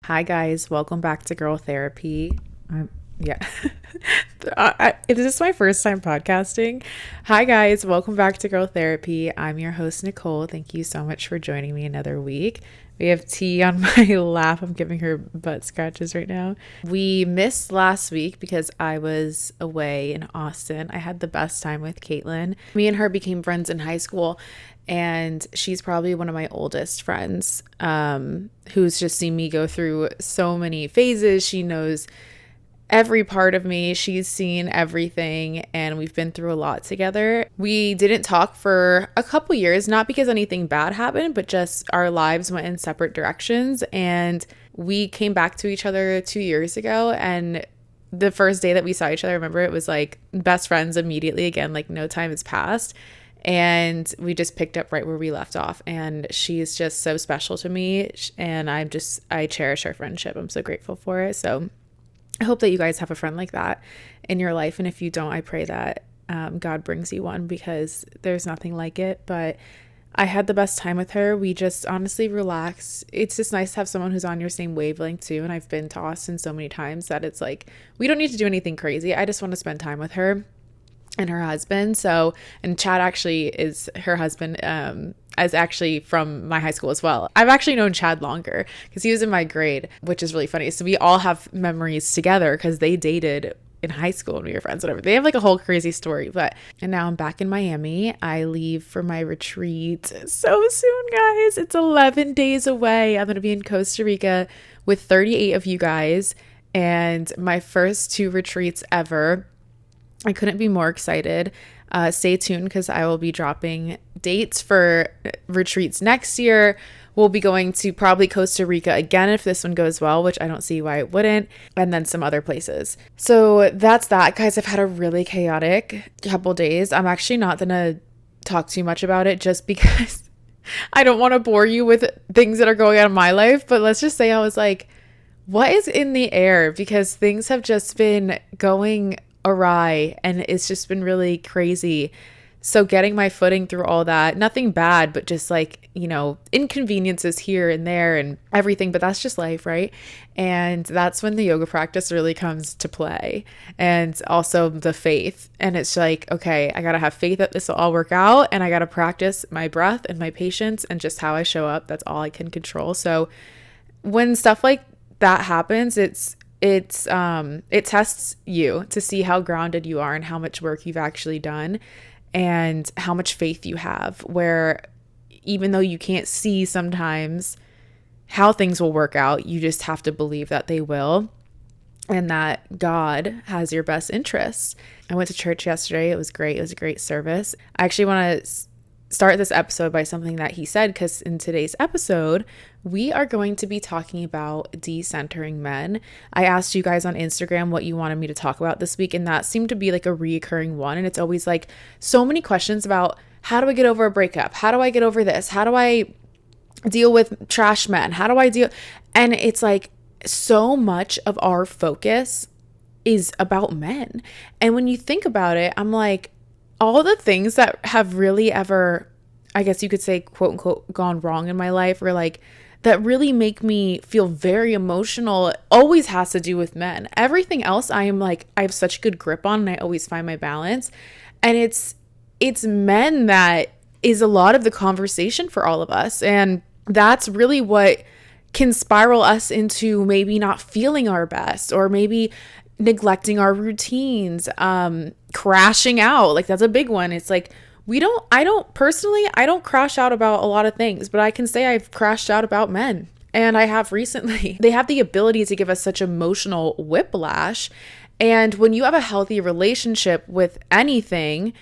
Hi guys, welcome back to Girl Therapy. Yeah, this is my first time podcasting. Hi guys, welcome back to Girl Therapy. I'm your host Nicole. Thank you so much for joining me another week. We have tea on my lap. I'm giving her butt scratches right now. We missed last week because I was away in Austin. I had the best time with Caitlin. Me and her became friends in high school, and she's probably one of my oldest friends, who's just seen me go through so many phases. She knows every part of me. She's seen everything, and we've been through a lot together. We didn't talk for a couple years, not because anything bad happened, but just our lives went in separate directions. And we came back to each other 2 years ago, and the first day that we saw each other, I remember it was like best friends immediately again, like no time has passed. And we just picked up right where we left off. And she's just so special to me. And I cherish our friendship. I'm so grateful for it. So I hope that you guys have a friend like that in your life. And if you don't, I pray that God brings you one, because there's nothing like it. But I had the best time with her. We just honestly relaxed. It's just nice to have someone who's on your same wavelength too. And I've been to Austin so many times that it's like, we don't need to do anything crazy. I just want to spend time with her and her husband. So, and Chad actually is her husband, is actually from my high school as well. I've actually known Chad longer because he was in my grade, which is really funny. So we all have memories together because they dated in high school and we were friends, whatever. They have like a whole crazy story. And now I'm back in Miami. I leave for my retreat so soon, guys. It's 11 days away. I'm going to be in Costa Rica with 38 of you guys, and my first 2 retreats ever. I couldn't be more excited. Stay tuned because I will be dropping dates for retreats next year. We'll be going to probably Costa Rica again if this one goes well, which I don't see why it wouldn't, and then some other places. So that's that, guys. I've had a really chaotic couple days. I'm actually not going to talk too much about it just because I don't want to bore you with things that are going on in my life. But let's just say I was like, what is in the air? Because things have just been going awry and it's just been really crazy. So getting my footing through all that, nothing bad, but just like, inconveniences here and there and everything, but that's just life, right? And that's when the yoga practice really comes to play, and also the faith. And it's like, okay, I got to have faith that this will all work out, and I got to practice my breath and my patience and just how I show up. That's all I can control. So when stuff like that happens, it tests you to see how grounded you are and how much work you've actually done and how much faith you have, where even though you can't see sometimes how things will work out, you just have to believe that they will and that God has your best interests. I went to church yesterday. It was great. It was a great service. I actually want to start this episode by something that he said, because in today's episode, we are going to be talking about decentering men. I asked you guys on Instagram what you wanted me to talk about this week, and that seemed to be like a reoccurring one. And it's always like so many questions about, how do I get over a breakup? How do I get over this? How do I deal with trash men? How do I deal? And it's like so much of our focus is about men. And when you think about it, I'm like, all the things that have really ever, I guess you could say, quote unquote, gone wrong in my life, or like that really make me feel very emotional, always has to do with men. Everything else I have such good grip on, and I always find my balance. And it's men that is a lot of the conversation for all of us. And that's really what can spiral us into maybe not feeling our best, or maybe neglecting our routines, crashing out. Like that's a big one. It's like, I don't crash out about a lot of things, but I can say I've crashed out about men. And I have recently. They have the ability to give us such emotional whiplash. And when you have a healthy relationship with anything,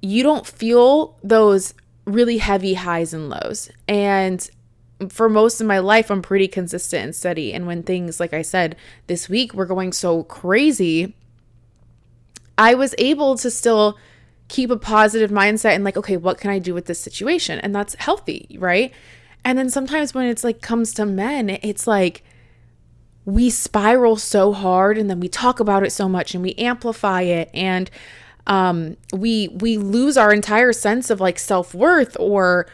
you don't feel those really heavy highs and lows. And for most of my life, I'm pretty consistent and steady. And when things, like I said, this week were going so crazy, I was able to still keep a positive mindset and like, okay, what can I do with this situation? And that's healthy, right? And then sometimes when it's like comes to men, it's like we spiral so hard, and then we talk about it so much and we amplify it, and we lose our entire sense of like self-worth or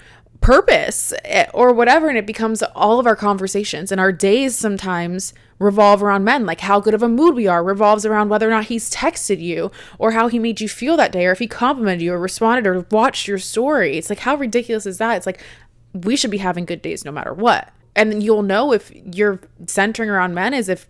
purpose or whatever. And it becomes all of our conversations, and our days sometimes revolve around men. Like how good of a mood we are revolves around whether or not he's texted you or how he made you feel that day, or if he complimented you or responded or watched your story. It's like, how ridiculous is that? It's like, we should be having good days no matter what. And you'll know if you're centering around men is if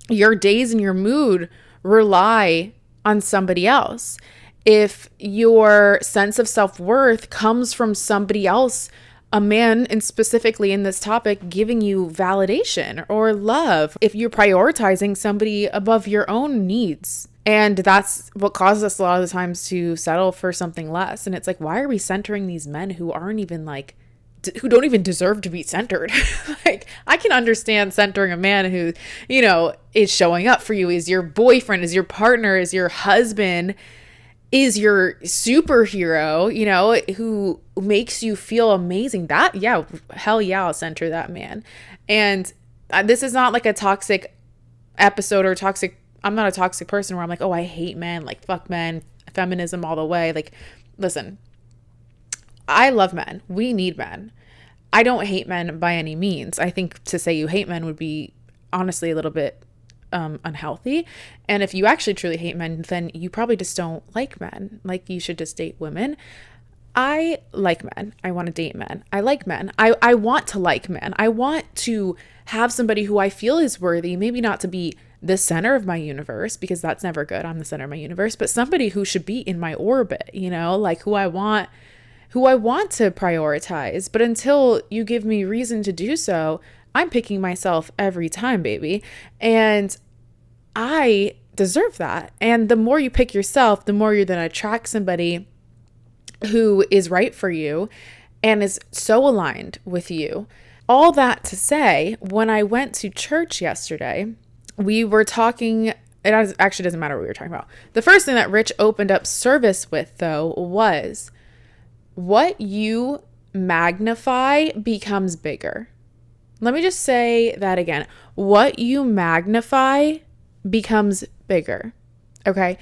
your days and your mood rely on somebody else. If your sense of self-worth comes from somebody else, a man, and specifically in this topic, giving you validation or love, if you're prioritizing somebody above your own needs. And that's what causes us a lot of the times to settle for something less. And it's like, why are we centering these men who aren't even like, who don't even deserve to be centered? Like, I can understand centering a man who, you know, is showing up for you, is your boyfriend, is your partner, is your husband, is your superhero, you know, who makes you feel amazing. That, yeah, hell yeah, I'll center that man. And this is not like a toxic episode or toxic, I'm not a toxic person where I'm like, oh, I hate men, like fuck men, feminism all the way. Like, listen, I love men. We need men. I don't hate men by any means. I think to say you hate men would be honestly a little bit unhealthy. And if you actually truly hate men, then you probably just don't like men. Like, you should just date women. I like men. I want to date men. I like men. I want to like men. I want to have somebody who I feel is worthy, maybe not to be the center of my universe, because that's never good. I'm the center of my universe, but somebody who should be in my orbit, you know, like who I want to prioritize. But until you give me reason to do so, I'm picking myself every time, baby. And I deserve that. And the more you pick yourself, the more you're going to attract somebody who is right for you and is so aligned with you. All that to say, when I went to church yesterday, we were talking, it actually doesn't matter what we were talking about. The first thing that Rich opened up service with, though, was what you magnify becomes bigger. Let me just say that again. What you magnify becomes bigger. Okay?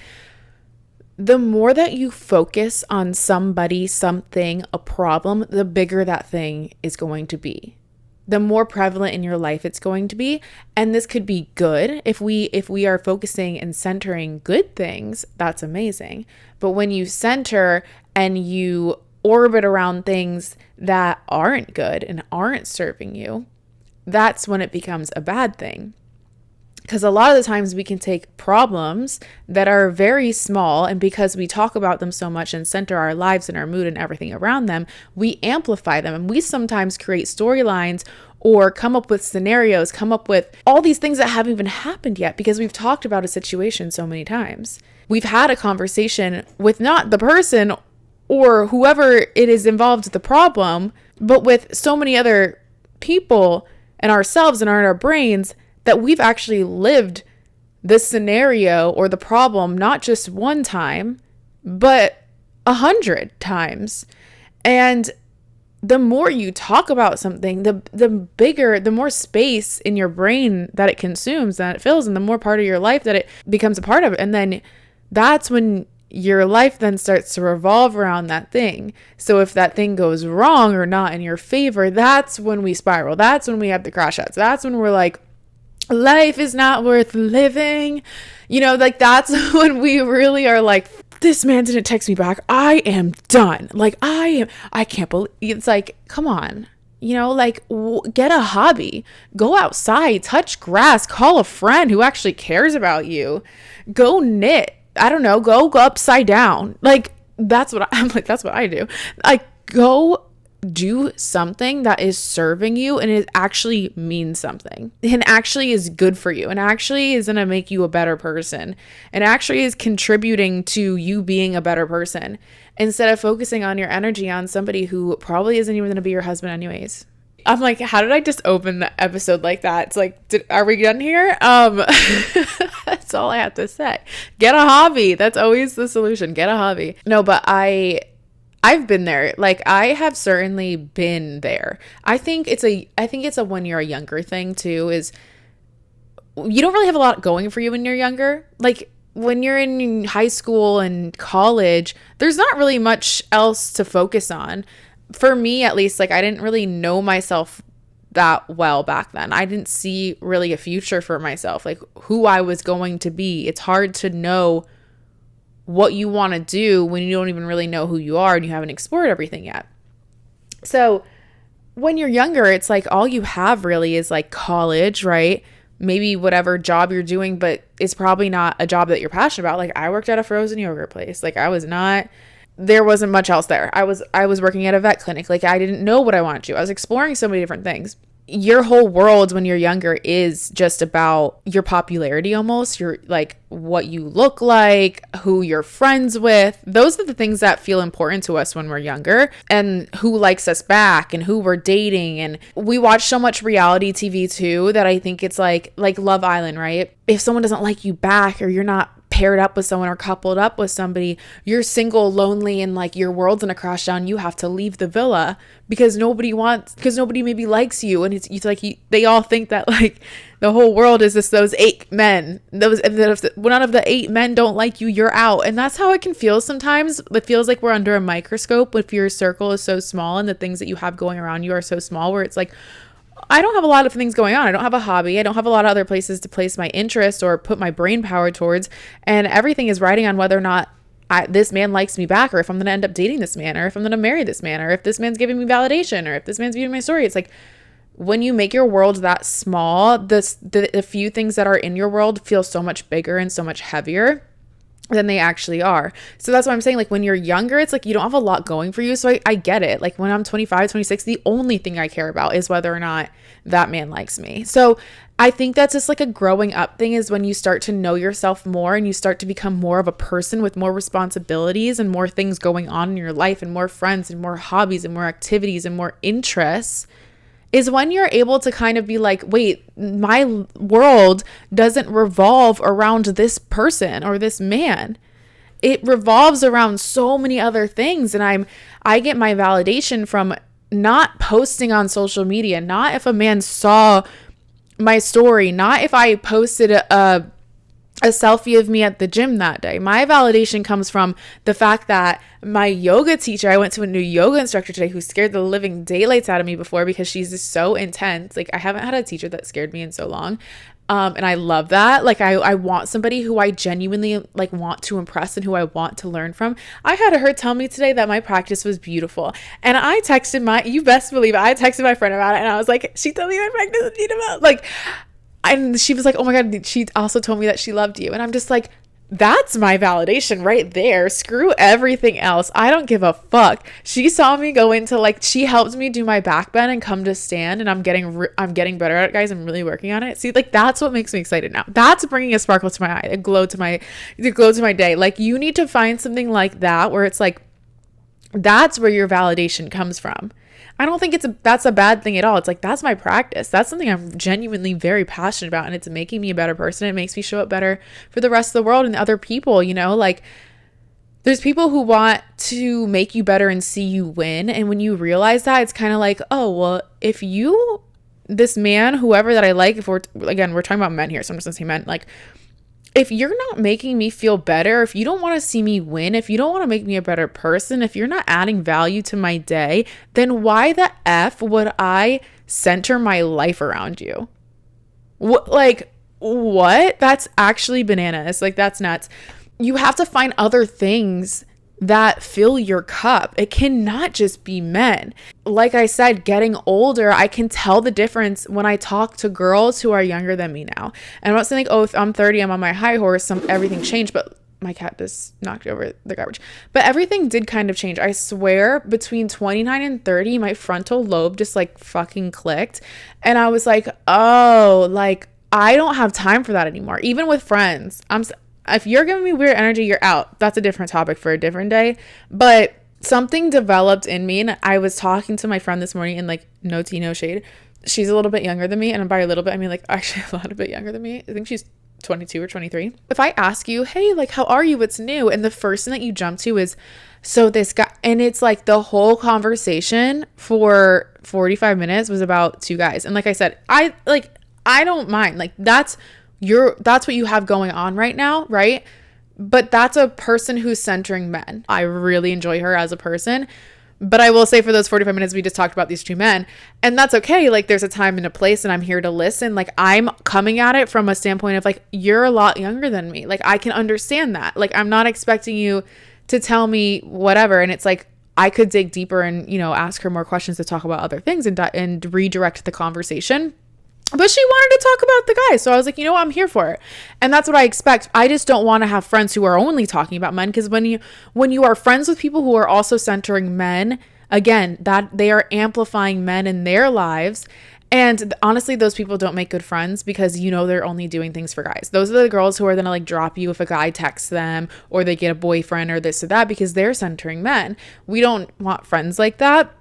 The more that you focus on somebody, something, a problem, the bigger that thing is going to be. The more prevalent in your life it's going to be. And this could be good. If we are focusing and centering good things, that's amazing. But when you center and you orbit around things that aren't good and aren't serving you, that's when it becomes a bad thing. Because a lot of the times we can take problems that are very small, and because we talk about them so much and center our lives and our mood and everything around them, we amplify them. And we sometimes create storylines or come up with scenarios, come up with all these things that haven't even happened yet because we've talked about a situation so many times. We've had a conversation with not the person or whoever it is involved with the problem, but with so many other people and ourselves and our brains that we've actually lived this scenario or the problem not just one time, but 100 times. And the more you talk about something, the bigger, the more space in your brain that it consumes, that it fills, and the more part of your life that it becomes a part of. And then that's when your life then starts to revolve around that thing. So if that thing goes wrong or not in your favor, that's when we spiral. That's when we have the crash outs. That's when we're like, life is not worth living. You know, like that's when we really are like, this man didn't text me back. I am done. Like I can't believe, it's like, come on, you know, like get a hobby, go outside, touch grass, call a friend who actually cares about you, go knit. I don't know, go upside down. Like that's what I'm like, that's what I do. Like go do something that is serving you and it actually means something and actually is good for you and actually is going to make you a better person and actually is contributing to you being a better person, instead of focusing on your energy on somebody who probably isn't even going to be your husband anyways. I'm like, how did I just open the episode like that? It's like, are we done here? That's all I have to say. Get a hobby. That's always the solution. Get a hobby. No, but I've been there. Like I have certainly been there. I think it's a when you're a younger thing too, is you don't really have a lot going for you when you're younger. Like when you're in high school and college, there's not really much else to focus on. for me at least, like I didn't really know myself that well back then. I didn't see really a future for myself, like who I was going to be. It's hard to know what you want to do when you don't even really know who you are and you haven't explored everything yet. So when you're younger, it's like all you have really is like college, right? Maybe whatever job you're doing, but it's probably not a job that you're passionate about. Like I worked at a frozen yogurt place. Like there wasn't much else there. I was working at a vet clinic. Like I didn't know what I wanted to do. I was exploring so many different things. Your whole world when you're younger is just about your popularity almost. Your like what you look like, who you're friends with. Those are the things that feel important to us when we're younger, and who likes us back and who we're dating. And we watch so much reality TV too that I think it's like Love Island, right? If someone doesn't like you back, or you're not paired up with someone or coupled up with somebody, you're single, lonely, and like your world's gonna crash down. You have to leave the villa because nobody maybe likes you. And it's like they all think that like the whole world is just those 8 men. If none of the 8 men don't like you, you're out. And that's how it can feel sometimes. It feels like we're under a microscope if your circle is so small and the things that you have going around you are so small, where it's like, I don't have a lot of things going on. I don't have a hobby. I don't have a lot of other places to place my interest or put my brain power towards. And everything is riding on whether or not this man likes me back, or if I'm going to end up dating this man, or if I'm going to marry this man, or if this man's giving me validation, or if this man's viewing my story. It's like when you make your world that small, the few things that are in your world feel so much bigger and so much heavier than they actually are. So that's why I'm saying, like, when you're younger, it's like you don't have a lot going for you. So I get it. Like when I'm 25, 26, the only thing I care about is whether or not that man likes me. So I think that's just like a growing up thing, is when you start to know yourself more and you start to become more of a person with more responsibilities and more things going on in your life and more friends and more hobbies and more activities and more interests, is when you're able to kind of be like, wait, my world doesn't revolve around this person or this man. It revolves around so many other things. And I get my validation from not posting on social media, not if a man saw my story, not if I posted a selfie of me at the gym that day. My validation comes from the fact that my yoga teacher, I went to a new yoga instructor today who scared the living daylights out of me before, because she's just so intense. Like I haven't had a teacher that scared me in so long. And I love that. Like I want somebody who I genuinely like want to impress and who I want to learn from. I had her tell me today that my practice was beautiful. And I texted you best believe it, I texted my friend about it, and I was like, she told me my practice was beautiful. Like, and she was like, oh my God, she also told me that she loved you. And I'm just like, that's my validation right there. Screw everything else. I don't give a fuck. She saw me go into like, she helped me do my back bend and come to stand, and I'm getting better at it, guys. I'm really working on it. See, like that's what makes me excited now. That's bringing a sparkle to my eye, a glow to my day. Like you need to find something like that where it's like, that's where your validation comes from. I don't think that's a bad thing at all. It's like, that's my practice. That's something I'm genuinely very passionate about, and it's making me a better person. It makes me show up better for the rest of the world and other people, you know? Like there's people who want to make you better and see you win. And when you realize that, it's kind of like, oh, well, if this man, whoever that I like, we're talking about men here, so I'm just gonna say men, like, if you're not making me feel better, if you don't want to see me win, if you don't want to make me a better person, if you're not adding value to my day, then why the F would I center my life around you? What? That's actually bananas. Like, that's nuts. You have to find other things that fill your cup. It cannot just be men. Like I said, getting older, I can tell the difference when I talk to girls who are younger than me now. And I'm not saying like, oh, if I'm 30, I'm on my high horse, everything changed, but my cat just knocked over the garbage. But everything did kind of change. I swear between 29 and 30, my frontal lobe just like fucking clicked. And I was like, oh, like I don't have time for that anymore. Even with friends, if you're giving me weird energy, you're out. That's a different topic for a different day. But something developed in me, and I was talking to my friend this morning, and like, no tea, no shade. She's a little bit younger than me, and by a little bit, I mean like actually a lot of bit younger than me. I think she's 22 or 23. If I ask you, hey, like, how are you? What's new? And the first thing that you jump to is, so this guy, and it's like the whole conversation for 45 minutes was about 2 guys. And like I said, I don't mind. Like that's what you have going on right now, right? But that's a person who's centering men. I really enjoy her as a person, But I will say for those 45 minutes, we just talked about these two men, and that's okay. Like, there's a time and a place, and I'm here to listen. Like, I'm coming at it from a standpoint of like, you're a lot younger than me. Like, I can understand that. Like, I'm not expecting you to tell me whatever. And it's like, I could dig deeper and, ask her more questions to talk about other things and redirect the conversation. But she wanted to talk about the guy. So I was like, I'm here for it. And that's what I expect. I just don't want to have friends who are only talking about men, because when you are friends with people who are also centering men, again, that they are amplifying men in their lives. And honestly, those people don't make good friends, because they're only doing things for guys. Those are the girls who are going to like drop you if a guy texts them or they get a boyfriend or this or that, because they're centering men. We don't want friends like that.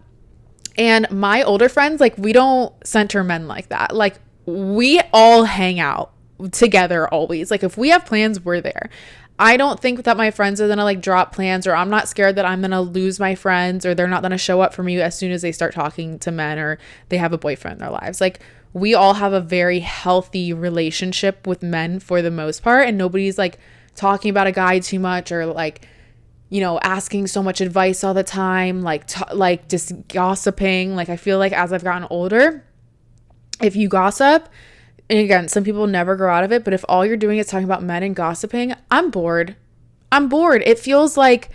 And my older friends, like, we don't center men like that. Like, we all hang out together always. Like, if we have plans, we're there. I don't think that my friends are going to like drop plans, or I'm not scared that I'm going to lose my friends, or they're not going to show up for me as soon as they start talking to men or they have a boyfriend in their lives. Like, we all have a very healthy relationship with men for the most part. And nobody's like talking about a guy too much, or like, asking so much advice all the time, like just gossiping. Like, I feel like as I've gotten older, if you gossip, and again, some people never grow out of it, but if all you're doing is talking about men and gossiping, I'm bored. It feels like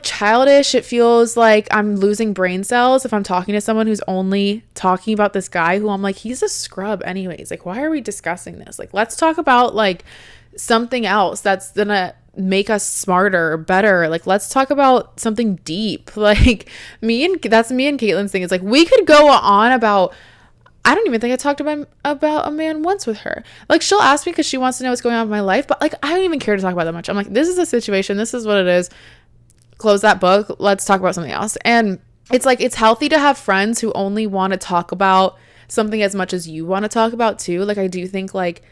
childish. It feels like I'm losing brain cells if I'm talking to someone who's only talking about this guy who I'm like, he's a scrub anyways. Like, why are we discussing this? Like, let's talk about like something else that's gonna make us smarter or better. Like, let's talk about something deep. Like, that's me and Caitlin's thing. It's like, we could go on about, I don't even think I talked about a man once with her. Like, she'll ask me because she wants to know what's going on in my life, but like, I don't even care to talk about that much. I'm like, this is a situation, this is what it is, close that book, let's talk about something else. And it's like, it's healthy to have friends who only want to talk about something as much as you want to talk about too. Like, I do think like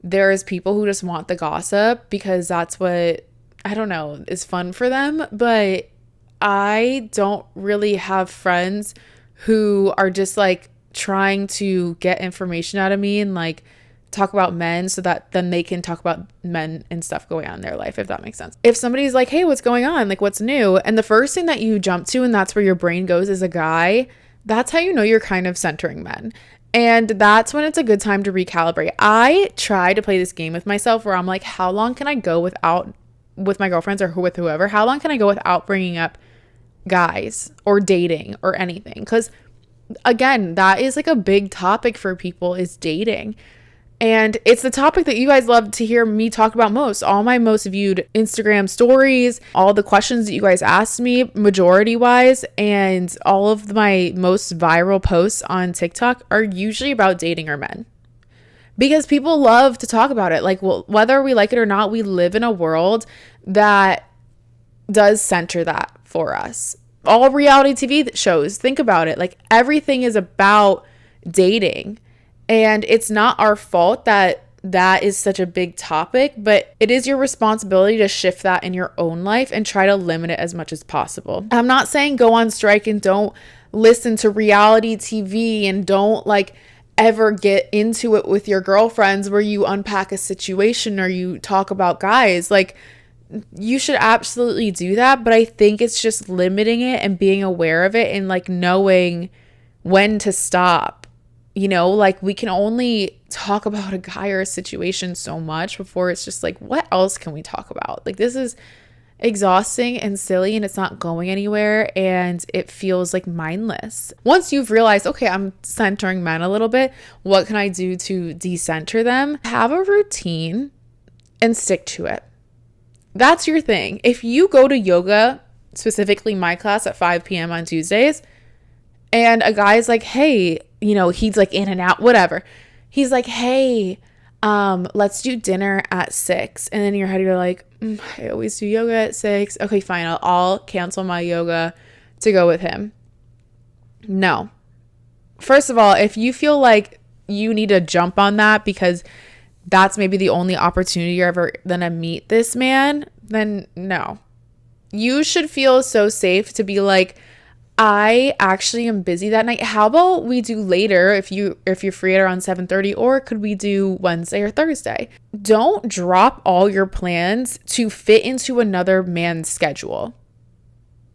there's people who just want the gossip because that's what, I don't know, is fun for them. But I don't really have friends who are just like trying to get information out of me and like talk about men so that then they can talk about men and stuff going on in their life, if that makes sense. If somebody's like, hey, what's going on? Like, what's new? And the first thing that you jump to, and that's where your brain goes, is a guy, that's how you know you're kind of centering men. And that's when it's a good time to recalibrate. I try to play this game with myself where I'm like, how long can I go with my girlfriends or with whoever, how long can I go without bringing up guys or dating or anything? Because again, that is like a big topic for people, is dating. And it's the topic that you guys love to hear me talk about most. All my most viewed Instagram stories, all the questions that you guys asked me, majority wise, and all of my most viral posts on TikTok are usually about dating or men. Because people love to talk about it. Like, well, whether we like it or not, we live in a world that does center that for us. All reality TV shows, think about it. Like, everything is about dating. And it's not our fault that that is such a big topic, but it is your responsibility to shift that in your own life and try to limit it as much as possible. I'm not saying go on strike and don't listen to reality TV and don't like ever get into it with your girlfriends where you unpack a situation or you talk about guys. Like, you should absolutely do that, but I think it's just limiting it and being aware of it and like knowing when to stop. Like, we can only talk about a guy or a situation so much before it's just like, what else can we talk about? Like, this is exhausting and silly and it's not going anywhere and it feels like mindless. Once you've realized, okay, I'm centering men a little bit, what can I do to decenter them? Have a routine and stick to it. That's your thing. If you go to yoga, specifically my class at 5 p.m. on Tuesdays, and a guy's like, hey, he's like in and out, whatever. He's like, hey, let's do dinner at 6. And then in your head, you're like, I always do yoga at 6. Okay, fine. I'll cancel my yoga to go with him. No. First of all, if you feel like you need to jump on that because that's maybe the only opportunity you're ever going to meet this man, then no. You should feel so safe to be like, I actually am busy that night. How about we do later if you're free at around 7:30, or could we do Wednesday or Thursday? Don't drop all your plans to fit into another man's schedule.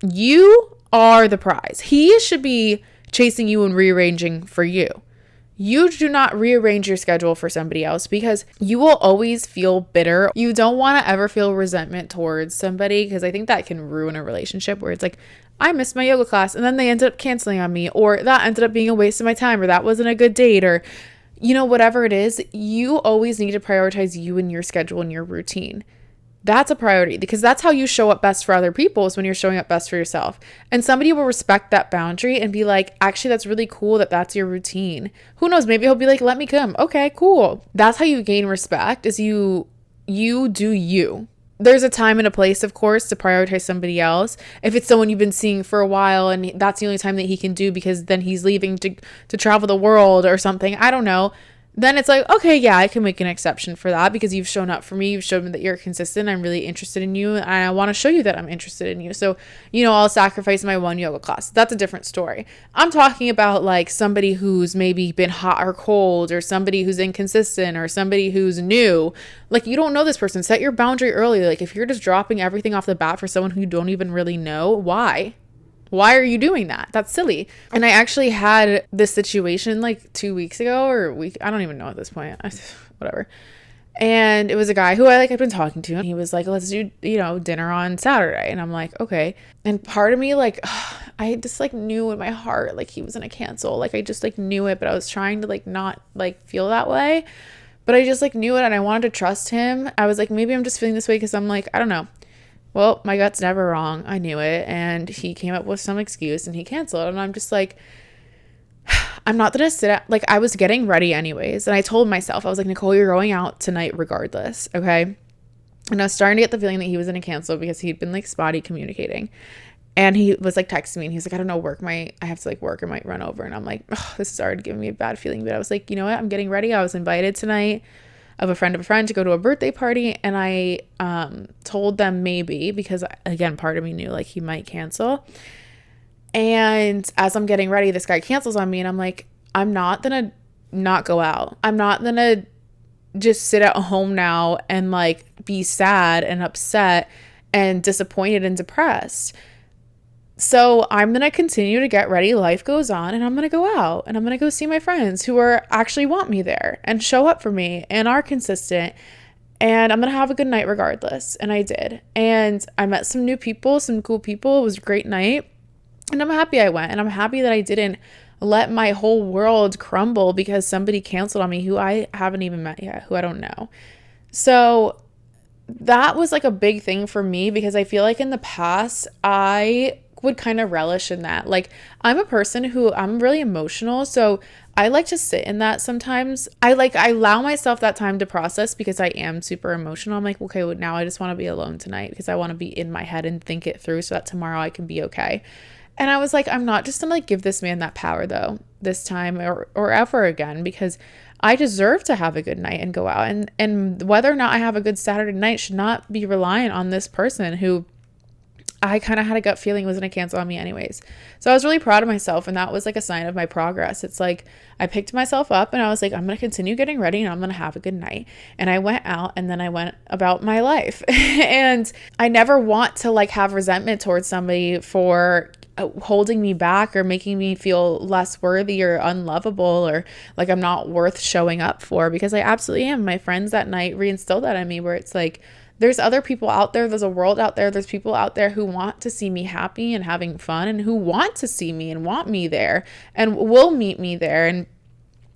You are the prize. He should be chasing you and rearranging for you. You do not rearrange your schedule for somebody else, because you will always feel bitter. You don't want to ever feel resentment towards somebody, because I think that can ruin a relationship where it's like, I missed my yoga class and then they ended up canceling on me, or that ended up being a waste of my time, or that wasn't a good date, or whatever it is. You always need to prioritize you and your schedule and your routine. That's a priority, because that's how you show up best for other people, is when you're showing up best for yourself. And somebody will respect that boundary and be like, actually, that's really cool that that's your routine. Who knows? Maybe he'll be like, let me come. Okay, cool. That's how you gain respect, is you do you. There's a time and a place, of course, to prioritize somebody else. If it's someone you've been seeing for a while and that's the only time that he can do because then he's leaving to travel the world or something, I don't know. Then it's like, okay, yeah, I can make an exception for that, because you've shown up for me. You've shown me that you're consistent. I'm really interested in you, and I want to show you that I'm interested in you. So, I'll sacrifice my one yoga class. That's a different story. I'm talking about like somebody who's maybe been hot or cold, or somebody who's inconsistent, or somebody who's new. Like, you don't know this person. Set your boundary early. Like, if you're just dropping everything off the bat for someone who you don't even really know, why? Why are you doing that? That's silly. And I actually had this situation like 2 weeks ago, or I don't even know at this point. Whatever. And it was a guy who I've been talking to. And he was like, let's do, dinner on Saturday. And I'm like, okay. And part of me, I just knew in my heart, he was going to cancel. I just knew it, but I was trying to not feel that way. But I just knew it, and I wanted to trust him. I was like, maybe I'm just feeling this way because I'm I don't know. Well, my gut's never wrong. I knew it. And he came up with some excuse and he canceled. And I'm just I'm not going to sit at, I was getting ready anyways. And I told myself, I was like, Nicole, you're going out tonight regardless. Okay. And I was starting to get the feeling that he was going to cancel, because he'd been spotty communicating. And he was texting me, and he's like, I don't know, I have to work. I might run over. And I'm like, oh, this is already giving me a bad feeling. But I was like, you know what? I'm getting ready. I was invited tonight of a friend to go to a birthday party. And I told them maybe, because again, part of me knew he might cancel. And as I'm getting ready, this guy cancels on me, and I'm like, I'm not gonna not go out. I'm not gonna just sit at home now and be sad and upset and disappointed and depressed. So I'm going to continue to get ready. Life goes on, and I'm going to go out, and I'm going to go see my friends who actually want me there and show up for me and are consistent. And I'm going to have a good night regardless. And I did. And I met some new people, some cool people. It was a great night. And I'm happy I went. And I'm happy that I didn't let my whole world crumble because somebody canceled on me who I haven't even met yet, who I don't know. So that was a big thing for me, because I feel in the past, I would kind of relish in that. I'm a person who I'm really emotional, so I like to sit in that sometimes. I allow myself that time to process, because I am super emotional. I'm like, okay, well, now I just want to be alone tonight, because I want to be in my head and think it through so that tomorrow I can be okay. And I was like, I'm not just gonna give this man that power though, this time or ever again, because I deserve to have a good night and go out. And whether or not I have a good Saturday night should not be reliant on this person who I kind of had a gut feeling was going to cancel on me anyways. So I was really proud of myself, and that was a sign of my progress. It's I picked myself up, and I was like, I'm going to continue getting ready, and I'm going to have a good night. And I went out, and then I went about my life. And I never want to have resentment towards somebody for holding me back or making me feel less worthy or unlovable, or I'm not worth showing up for, because I absolutely am. My friends that night reinstilled that in me, where it's there's other people out there. There's a world out there. There's people out there who want to see me happy and having fun, and who want to see me and want me there and will meet me there and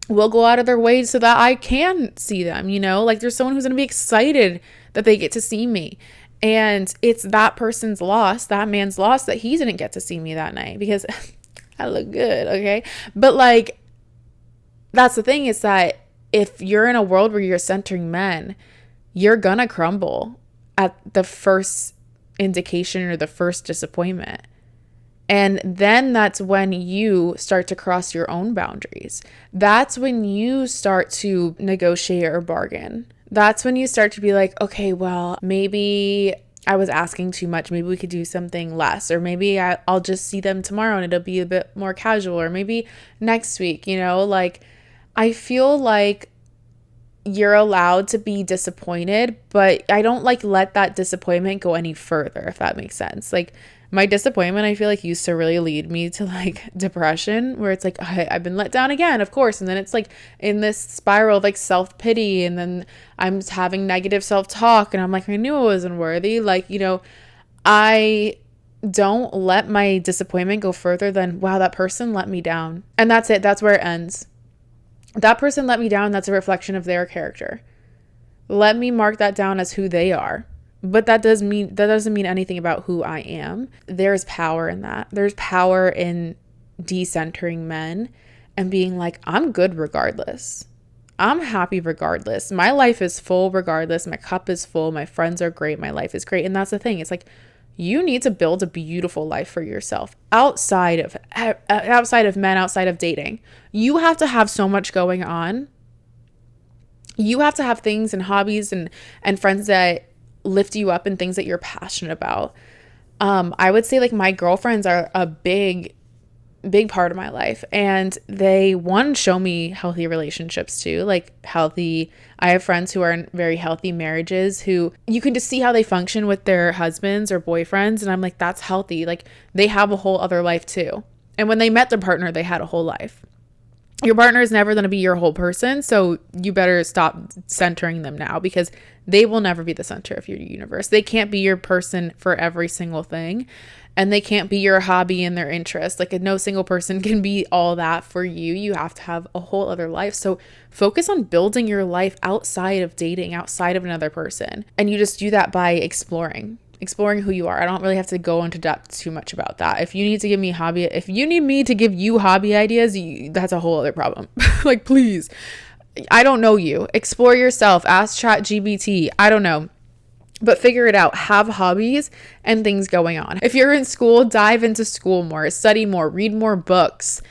will go out of their way so that I can see them, there's someone who's going to be excited that they get to see me. And it's that person's loss, that man's loss, that he didn't get to see me that night, because I look good. Okay. But that's the thing, is that if you're in a world where you're centering men, you're gonna crumble at the first indication or the first disappointment. And then that's when you start to cross your own boundaries. That's when you start to negotiate or bargain. That's when you start to be like, okay, well, maybe I was asking too much. Maybe we could do something less, or maybe I'll just see them tomorrow and it'll be a bit more casual, or maybe next week, I feel like you're allowed to be disappointed, but I don't let that disappointment go any further, if that makes sense. My disappointment, I feel like, used to really lead me to like depression, where it's like, I've been let down again, of course. And then it's like in this spiral of like self-pity. And then I'm having negative self-talk. And I'm like, I knew I wasn't worthy. Like, I don't let my disappointment go further than, wow, that person let me down. And that's it. That's where it ends. That person let me down. That's a reflection of their character. Let me mark that down as who they are. But that doesn't mean anything about who I am. There's power in that. There's power in decentering men and being like, I'm good regardless. I'm happy regardless. My life is full regardless. My cup is full. My friends are great. My life is great. And that's the thing. It's like, you need to build a beautiful life for yourself outside of men, outside of dating. You have to have so much going on. You have to have things and hobbies and friends that lift you up and things that you're passionate about. I would say like my girlfriends are a big part of my life, and they show me healthy relationships too, like healthy. I have friends who are in very healthy marriages who you can just see how they function with their husbands or boyfriends. And I'm like, that's healthy. Like they have a whole other life too. And when they met their partner, they had a whole life. Your partner is never going to be your whole person. So you better stop centering them now, because they will never be the center of your universe. They can't be your person for every single thing. And they can't be your hobby and their interest. Like no single person can be all that for you. You have to have a whole other life. So focus on building your life outside of dating, outside of another person. And you just do that by exploring who you are. I don't really have to go into depth too much about that. If you need me to give you hobby ideas, that's a whole other problem. Like, please, I don't know you. Explore yourself. Ask ChatGPT. I don't know. But figure it out. Have hobbies and things going on. If you're in school, dive into school more, study more, read more books.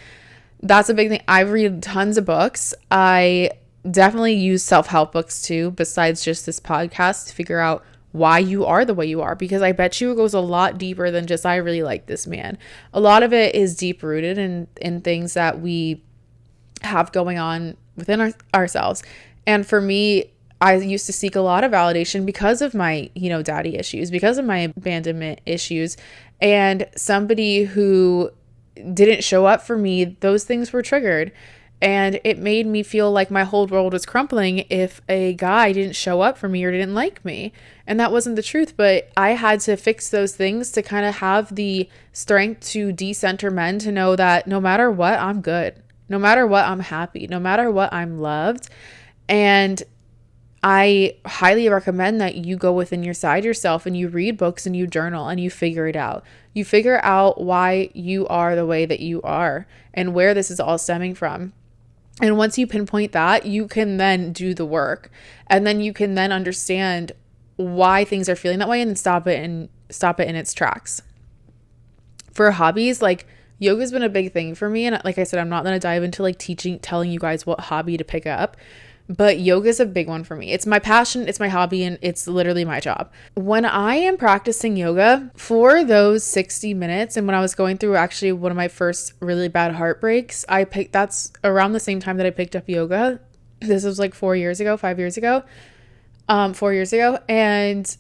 That's a big thing. I read tons of books. I definitely use self-help books too, besides just this podcast, to figure out why you are the way you are, because I bet you it goes a lot deeper than just, I really like this man. A lot of it is deep rooted in things that we have going on within ourselves. And for me, I used to seek a lot of validation because of my, daddy issues, because of my abandonment issues, and somebody who didn't show up for me, those things were triggered. And it made me feel like my whole world was crumbling if a guy didn't show up for me or didn't like me. And that wasn't the truth, but I had to fix those things to kind of have the strength to decenter men, to know that no matter what, I'm good. No matter what, I'm happy. No matter what, I'm loved. And I highly recommend that you go within yourself and you read books and you journal and you figure it out. You figure out why you are the way that you are and where this is all stemming from. And once you pinpoint that, you can then do the work, and then you can then understand why things are feeling that way and then stop it in its tracks. For hobbies, like yoga's been a big thing for me. And like I said, I'm not going to dive into like telling you guys what hobby to pick up, but yoga is a big one for me. It's my passion, it's my hobby, and it's literally my job. When I am practicing yoga for those 60 minutes, and when I was going through actually one of my first really bad heartbreaks, that's around the same time that I picked up yoga. This was like 4 years ago. And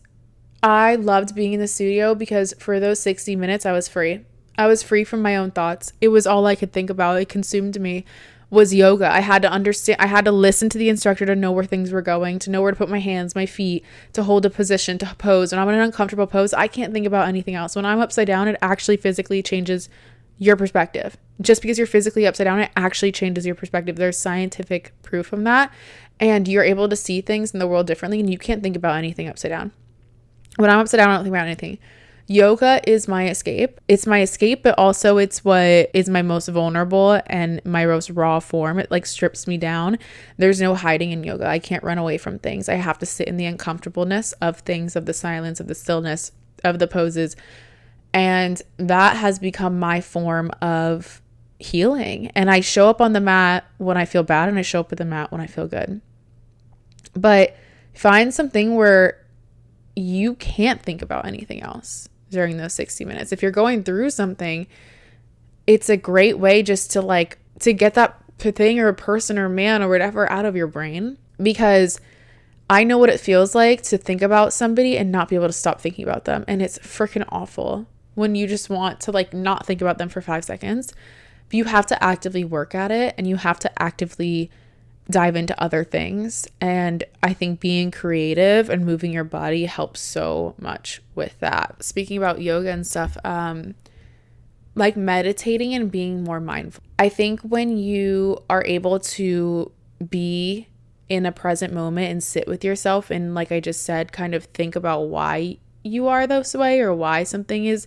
I loved being in the studio because for those 60 minutes, I was free. I was free from my own thoughts. It was all I could think about. It consumed me. Was yoga. I had to understand, I had to listen to the instructor to know where things were going, to know where to put my hands, my feet, to hold a position, to pose. When I'm in an uncomfortable pose, I can't think about anything else. When I'm upside down, it actually physically changes your perspective. Just because you're physically upside down, it actually changes your perspective. There's scientific proof of that. And you're able to see things in the world differently, and you can't think about anything upside down. When I'm upside down, I don't think about anything. Yoga is my escape. It's my escape, but also it's what is my most vulnerable and my most raw form. It like strips me down. There's no hiding in yoga. I can't run away from things. I have to sit in the uncomfortableness of things, of the silence, of the stillness, of the poses. And that has become my form of healing. And I show up on the mat when I feel bad, and I show up at the mat when I feel good. But find something where you can't think about anything else during those 60 minutes. If you're going through something, it's a great way just to get that thing or a person or man or whatever out of your brain, because I know what it feels like to think about somebody and not be able to stop thinking about them. And it's freaking awful. when you just want to like not think about them for 5 seconds. But you have to actively work at it, and you have to actively dive into other things. And I think being creative and moving your body helps so much with that. Speaking about yoga and stuff, like meditating and being more mindful. I think when you are able to be in a present moment and sit with yourself and, like I just said, kind of think about why you are this way or why something is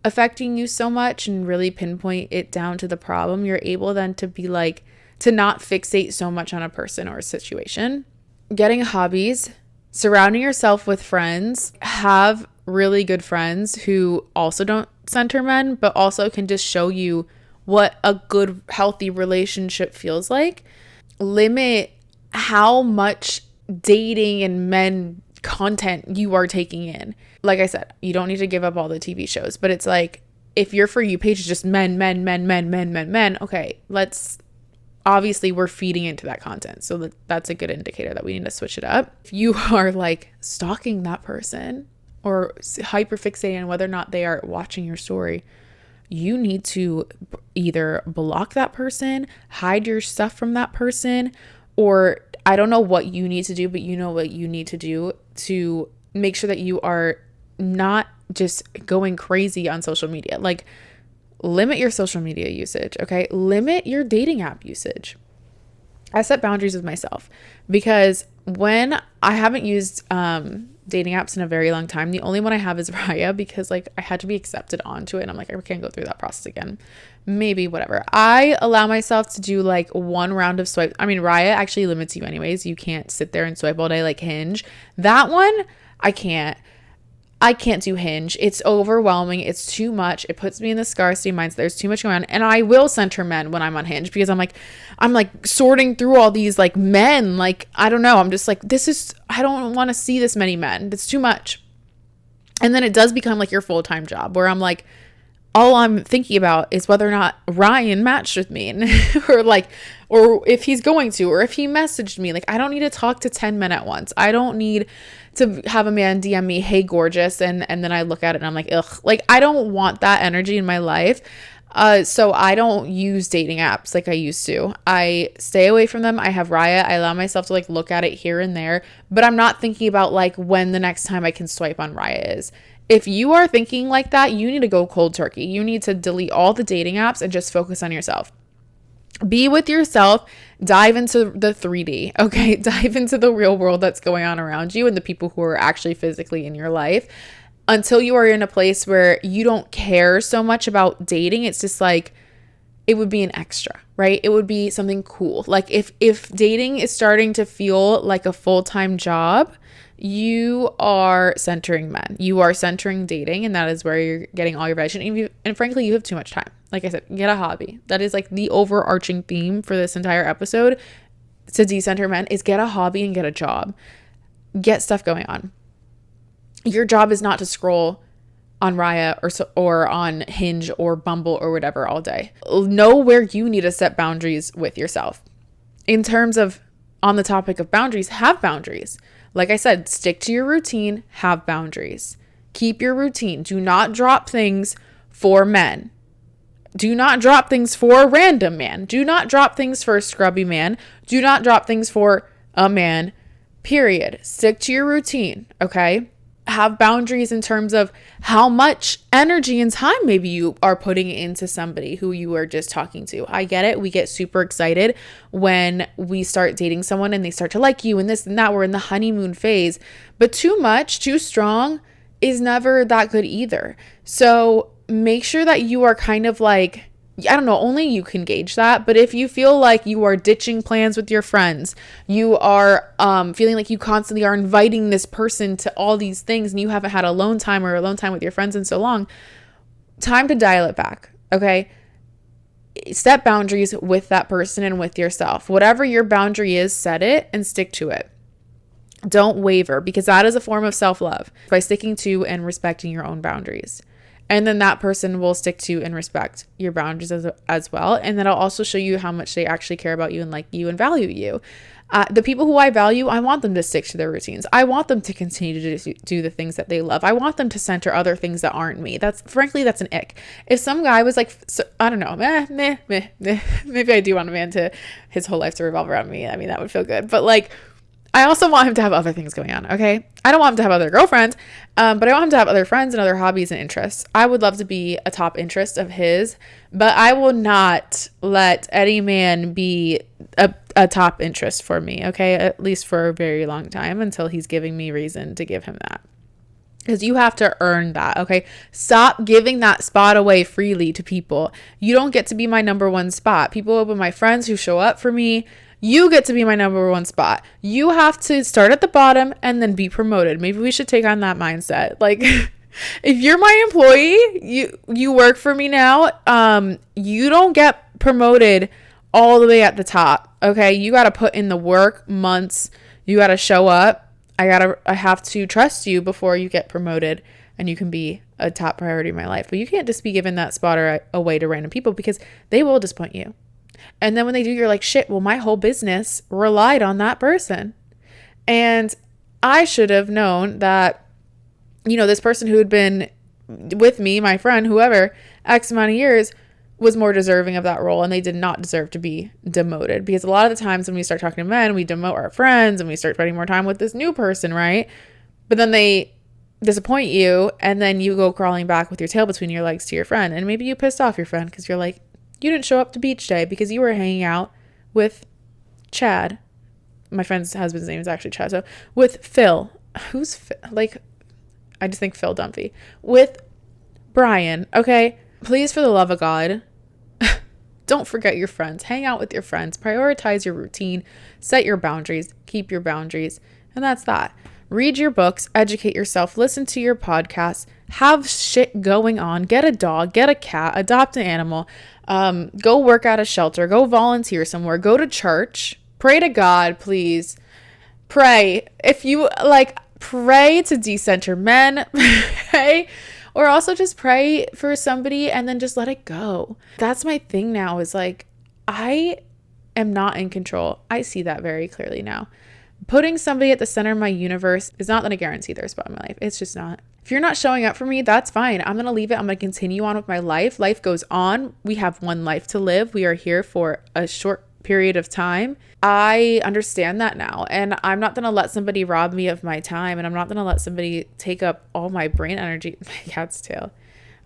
affecting you so much and really pinpoint it down to the problem, you're able then to be like, to not fixate so much on a person or a situation. Getting hobbies, surrounding yourself with friends, have really good friends who also don't center men, but also can just show you what a good, healthy relationship feels like. Limit how much dating and men content you are taking in. Like I said, you don't need to give up all the TV shows, but it's like, if your For You page is just men, okay, obviously we're feeding into that content. So that's a good indicator that we need to switch it up. If you are like stalking that person or hyper fixating on whether or not they are watching your story, you need to either block that person, hide your stuff from that person, or I don't know what you need to do, but you know what you need to do to make sure that you are not just going crazy on social media. Like, limit your social media usage, okay? Limit your dating app usage. I set boundaries with myself because when I haven't used dating apps in a very long time, the only one I have is Raya, because like I had to be accepted onto it and I'm like, I can't go through that process again. Maybe whatever. I allow myself to do like one round of swipe. I mean, Raya actually limits you anyways. You can't sit there and swipe all day like Hinge. That one, I can't do Hinge. It's overwhelming. It's too much. It puts me in the scarcity mindset. There's too much going on. And I will center men when I'm on Hinge because I'm like sorting through all these like men. Like, I don't know. I'm just like, I don't want to see this many men. It's too much. And then it does become like your full-time job where I'm like, all I'm thinking about is whether or not Ryan matched with me or if he's going to, or if he messaged me. Like, I don't need to talk to 10 men at once. I don't need to have a man DM me, hey, gorgeous. And then I look at it and I'm like, ugh, like, I don't want that energy in my life. So I don't use dating apps like I used to. I stay away from them. I have Raya. I allow myself to like look at it here and there, but I'm not thinking about like when the next time I can swipe on Raya is. If you are thinking like that, you need to go cold turkey. You need to delete all the dating apps and just focus on yourself. Be with yourself. Dive into the 3D, okay? Dive into the real world that's going on around you and the people who are actually physically in your life until you are in a place where you don't care so much about dating. It's just like, it would be an extra, right? It would be something cool. Like if dating is starting to feel like a full-time job, you are centering men. You are centering dating, and that is where you're getting all your validation. And frankly, you have too much time. Like I said, get a hobby. That is like the overarching theme for this entire episode to decenter men is get a hobby and get a job. Get stuff going on. Your job is not to scroll on Raya or on Hinge or Bumble or whatever all day. Know where you need to set boundaries with yourself. In terms of, on the topic of boundaries, have boundaries. Like I said, stick to your routine, have boundaries. Keep your routine. Do not drop things for men. Do not drop things for a random man. Do not drop things for a scrubby man. Do not drop things for a man, period. Stick to your routine, okay? Have boundaries in terms of how much energy and time maybe you are putting into somebody who you are just talking to. I get it. We get super excited when we start dating someone and they start to like you and this and that. We're in the honeymoon phase, but too much, too strong is never that good either. So make sure that you are kind of like, I don't know, only you can gauge that. But if you feel like you are ditching plans with your friends, you are feeling like you constantly are inviting this person to all these things and you haven't had alone time or alone time with your friends in so long, time to dial it back, okay? Set boundaries with that person and with yourself. Whatever your boundary is, set it and stick to it. Don't waver, because that is a form of self-love by sticking to and respecting your own boundaries. And then that person will stick to and respect your boundaries as well. And that'll also show you how much they actually care about you and like you and value you. The people who I value, I want them to stick to their routines. I want them to continue to do the things that they love. I want them to center other things that aren't me. Frankly, that's an ick. If some guy was like, I don't know, maybe I do want a man to his whole life to revolve around me. I mean, that would feel good. But like, I also want him to have other things going on, okay? I don't want him to have other girlfriends, but I want him to have other friends and other hobbies and interests. I would love to be a top interest of his, but I will not let any man be a top interest for me, okay? At least for a very long time, until he's giving me reason to give him that. Because you have to earn that, okay? Stop giving that spot away freely to people. You don't get to be my number one spot. People will be my friends who show up for me. You get to be my number one spot. You have to start at the bottom and then be promoted. Maybe we should take on that mindset. Like, if you're my employee, you work for me now, you don't get promoted all the way at the top, okay? You got to put in the work, months. You got to show up. I have to trust you before you get promoted and you can be a top priority in my life. But you can't just be giving that spot away to random people, because they will disappoint you. And then when they do, you're like, shit, well, my whole business relied on that person. And I should have known that, this person who had been with me, my friend, whoever, X amount of years, was more deserving of that role. And they did not deserve to be demoted. Because a lot of the times when we start talking to men, we demote our friends and we start spending more time with this new person, right? But then they disappoint you, and then you go crawling back with your tail between your legs to your friend. And maybe you pissed off your friend because you're like, you didn't show up to beach day because you were hanging out with Chad. My friend's husband's name is actually Chad. So with Phil. Who's Phil? Like, I just think Phil Dunphy. With Brian. Okay. Please, for the love of God, don't forget your friends. Hang out with your friends. Prioritize your routine. Set your boundaries. Keep your boundaries. And that's that. Read your books. Educate yourself. Listen to your podcasts. Have shit going on. Get a dog. Get a cat. Adopt an animal. Go work at a shelter. Go volunteer somewhere. Go to church. Pray to God, please. Pray. If you pray to decenter men. Pray. Or also just pray for somebody and then just let it go. That's my thing now, is like, I am not in control. I see that very clearly now. Putting somebody at the center of my universe is not going to guarantee their spot in my life. It's just not. If you're not showing up for me, that's fine. I'm going to leave it. I'm going to continue on with my life. Life goes on. We have one life to live. We are here for a short period of time. I understand that now. And I'm not going to let somebody rob me of my time. And I'm not going to let somebody take up all my brain energy. My cat's tail.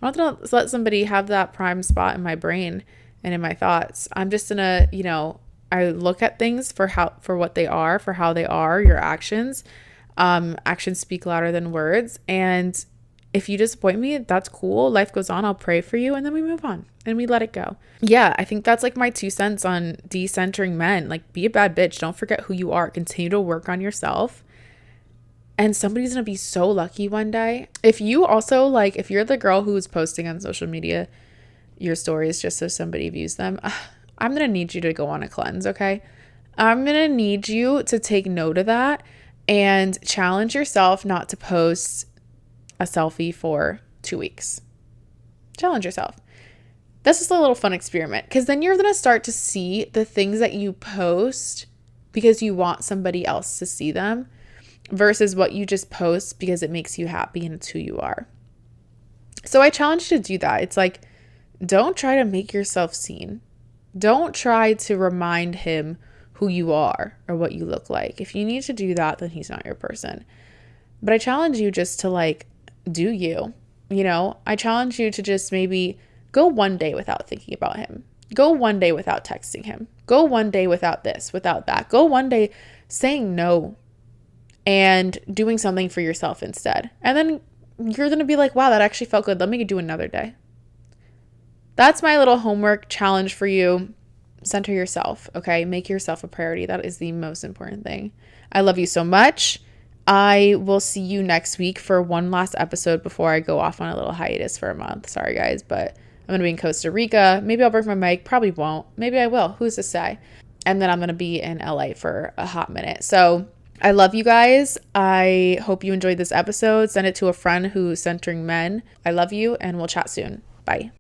I'm not going to let somebody have that prime spot in my brain and in my thoughts. I'm just going to, I look at things for what they are, for how they are, your actions. Actions speak louder than words. And if you disappoint me, that's cool. Life goes on. I'll pray for you. And then we move on and we let it go. Yeah, I think that's like my 2 cents on decentering men. Like, be a bad bitch. Don't forget who you are. Continue to work on yourself. And somebody's going to be so lucky one day. If you also if you're the girl who's posting on social media your stories just so somebody views them, I'm going to need you to go on a cleanse, okay? I'm going to need you to take note of that and challenge yourself not to post a selfie for 2 weeks. Challenge yourself. This is a little fun experiment, because then you're going to start to see the things that you post because you want somebody else to see them versus what you just post because it makes you happy and it's who you are. So I challenge you to do that. It's like, don't try to make yourself seen. Don't try to remind him who you are or what you look like. If you need to do that, then he's not your person. But I challenge you just to do you. I challenge you to just maybe go one day without thinking about him. Go one day without texting him. Go one day without this, without that. Go one day saying no and doing something for yourself instead. And then you're going to be like, wow, that actually felt good. Let me do another day. That's my little homework challenge for you. Center yourself, okay? Make yourself a priority. That is the most important thing. I love you so much. I will see you next week for one last episode before I go off on a little hiatus for a month. Sorry, guys, but I'm going to be in Costa Rica. Maybe I'll break my mic. Probably won't. Maybe I will. Who's to say? And then I'm going to be in LA for a hot minute. So I love you guys. I hope you enjoyed this episode. Send it to a friend who's centering men. I love you, and we'll chat soon. Bye.